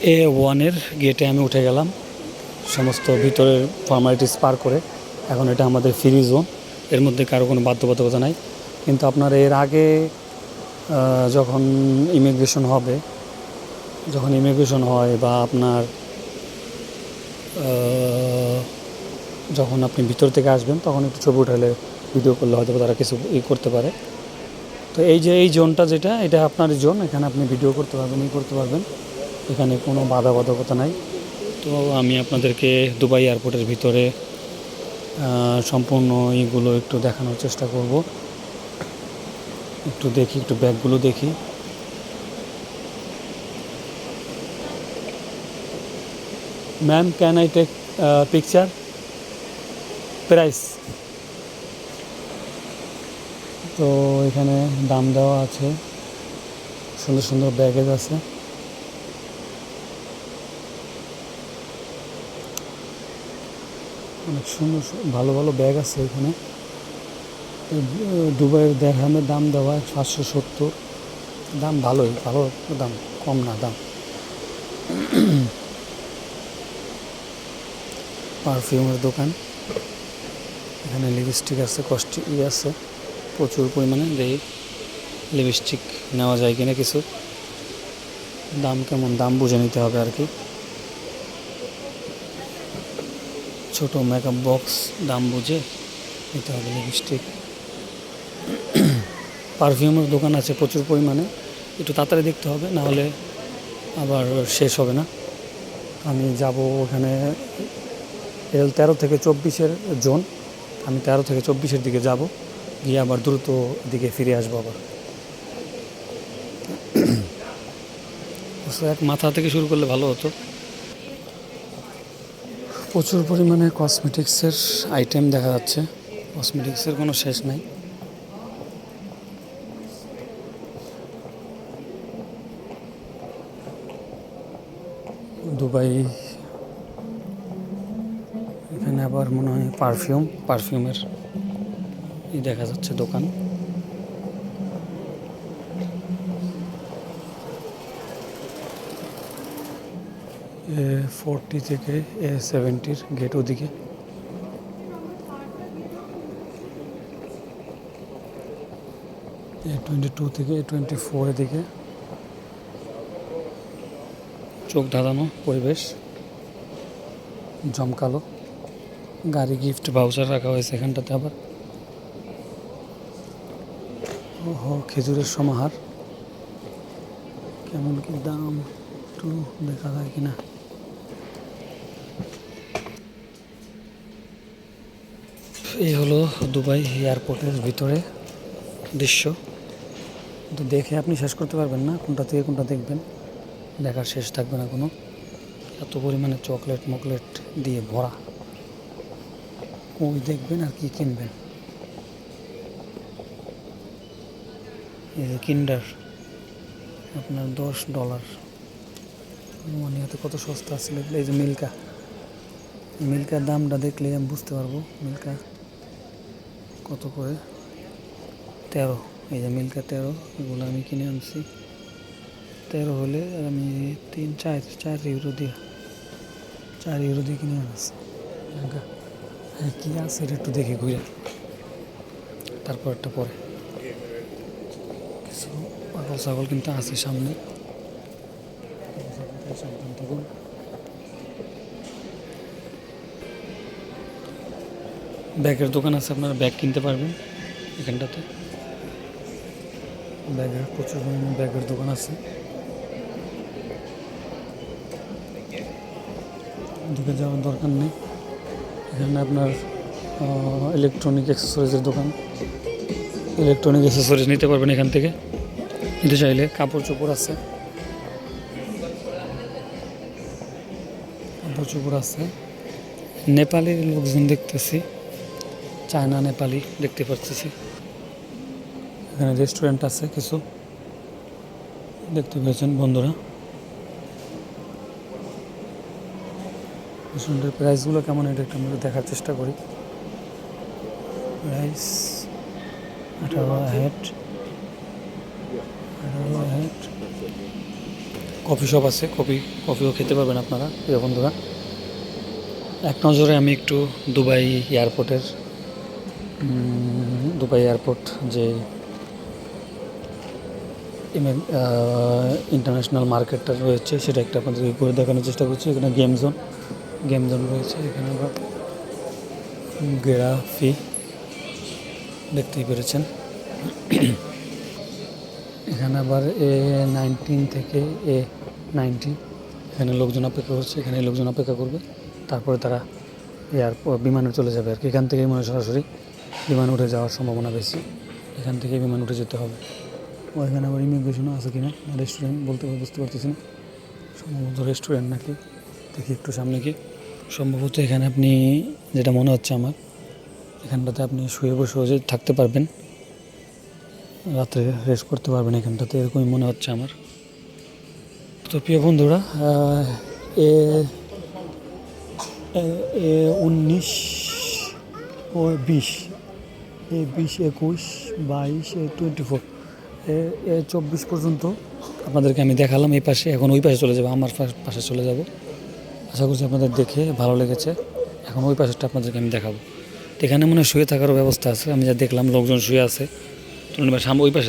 A1-এর গেটে আমি উঠে গেলাম সমস্ত ভিতরের ফর্মালিটিস পার করে। এখন এটা আমাদের ফ্রি জোন, এর মধ্যে কারো কোনো বাধ্যবাধকতা নাই। কিন্তু আপনার এর আগে যখন ইমিগ্রেশন হয় বা আপনার যখন আপনি ভিতর থেকে আসবেন তখন একটু ছবি উঠালে ভিডিও করলে হয়তো তারা কিছু করতে পারে। তো এই যে এই জোনটা যেটা, এটা আপনার জোন, এখানে আপনি ভিডিও করতে পারবেন, এখানে কোনো বাধ্যবাধকতা নাই। তো আমি আপনাদেরকে দুবাই এয়ারপোর্টের ভিতরে সম্পূর্ণ এইগুলো একটু দেখানোর চেষ্টা করব। একটু ব্যাগগুলো দেখি। Ma'am, can I take picture? Price তো এখানে দাম দেওয়া আছে, সুন্দর সুন্দর ব্যাগেজ আছে। অনেক সুন্দর ভালো ভালো ব্যাগ আছে এখানে। দুবাইয়ের দিরহামের দাম দেওয়া 570, দাম ভালো দাম, কম না দাম। পারফিউমের দোকান, এখানে লিপস্টিক আছে, আছে প্রচুর পরিমাণে। দেখি লিপস্টিক নেওয়া যায় কিনা কিছু, দাম কেমন, দাম বুঝে নিতে হবে আর কি। ছোট মেকআপ বক্স, দাম বুঝে নিতে হবে লিপস্টিক। পারফিউমের দোকান আছে প্রচুর পরিমাণে, একটু তাড়াতাড়ি দেখতে হবে, না হলে আবার শেষ হবে না। আমি যাব ওখানে L13 থেকে 24-এর জোন, আমি 13 থেকে 24-এর দিকে যাব, গিয়ে আবার দ্রুত দিকে ফিরে আসবো আবার। এক মাথা থেকে শুরু করলে ভালো হতো। প্রচুর পরিমাণে কসমেটিক্সের আইটেম দেখা যাচ্ছে, কসমেটিক্সের কোনো শেষ নাই। দুবাই, এখানে আবার মনে হয় পারফিউমের দেখা যাচ্ছে দোকান। A40 থেকে A70-র গেট ওদিকে। A22 থেকে A24-এর দিকে। চোখ ধাঁধানো পরিবেশ, জমকালো। গাড়ি গিফট ভাউচার রাখা হয়েছে এখানটাতে আবার। ওহো, খেজুরের সমাহার, কেমন কি দাম একটু দেখা যায় কিনা। এই হলো দুবাই এয়ারপোর্টের ভিতরে দৃশ্য। তো দেখে আপনি শেষ করতে পারবেন না, কোনটা থেকে কোনটা দেখবেন, দেখার শেষ থাকবে না কোনো। এত পরিমাণে চকলেট দিয়ে ভরা, কই দেখবেন আর কি কিনবেন। এই যে কিন্ডার, আপনার $10, মানে এত কত সস্তা ছিল। এই যে মিল্কার দামটা দেখলে আমি বুঝতে পারবো মিল্কা কত করে। 13, এই যে মিল্কা 13, এগুলো আমি কিনে আনছি 13 হলে, আর আমি 4 ইউরো দিয়ে কিনে আনছি। হ্যাঁ, কী আছে এটা একটু দেখি ঘুরে, তারপর একটা পরে। কিছু পাগল ছাগল কিন্তু আছে সামনে, সাবধান থাকুন। ব্যাগের দোকান আছে, আপনারা ব্যাগ কিনতে পারবেন এখানটাতে। প্রচুর পরিমাণে ব্যাগের দোকান আছে। এদিকে যাওয়ার দরকার নেই, এখানে আপনার ইলেকট্রনিক অ্যাক্সেসরিজের দোকান, ইলেকট্রনিক অ্যাক্সেসরিজ নিতে পারবেন এখান থেকে নিতে চাইলে। কাপড় চোপড় আছে, নেপালি লোকজন দেখতেছি, চায়না নেপালি দেখতে পাচ্ছি। এখানে রেস্টুরেন্ট আছে কিছু, দেখতে পেয়েছেন বন্ধুরা। রেস্টুরেন্টের প্রাইসগুলো কেমন এটা একটু আমরা দেখার চেষ্টা করি। প্রাইস 18 হেড, কফি শপ আছে, কফিও খেতে পারবেন আপনারা প্রিয় বন্ধুরা। এক নজরে আমি একটু দুবাই এয়ারপোর্ট যে ইন্টারন্যাশনাল মার্কেটটা রয়েছে সেটা একটা আপনাদেরকে ঘুরে দেখানোর চেষ্টা করছি। এখানে গেম জোন রয়েছে, এখানে আবার গ্রাফি দেখতেই পেরেছেন। এখানে আবার A19 থেকে A90 এখানে লোকজন অপেক্ষা করছে, এখানে লোকজন অপেক্ষা করবে, তারপরে তারা বিমানে চলে যাবে আর কি। এখান থেকেই মনে সরাসরি বিমান উঠে যাওয়ার সম্ভাবনা বেশি, এখান থেকে বিমান উঠে যেতে হবে। ও এখানে আবার ইমিগ্রেশনও আছে কিনা, রেস্টুরেন্ট বুঝতে পারতেছি না, সম্ভবত রেস্টুরেন্ট নাকি, দেখি একটু সামনে কি। সম্ভবত এখানে আপনি, যেটা মনে হচ্ছে আমার, এখানটাতে আপনি শুয়ে বসে থাকতে পারবেন, রাত্রে রেস্ট করতে পারবেন এখানটাতে, এরকমই মনে হচ্ছে আমার। তো প্রিয় বন্ধুরা, A19 ও 20, A20, A21, A22, A24, A24 পর্যন্ত আপনাদেরকে আমি দেখালাম এই পাশে। এখন ওই পাশে চলে যাবো, আমার পাশে চলে যাব। আশা করছি আপনাদের দেখে ভালো লেগেছে। এখন ওই পাশেরটা আপনাদেরকে আমি দেখাবো। তো এখানে মনে হয় শুয়ে থাকারও ব্যবস্থা আছে, আমি যা দেখলাম লোকজন শুয়ে আছে। ওই পাশে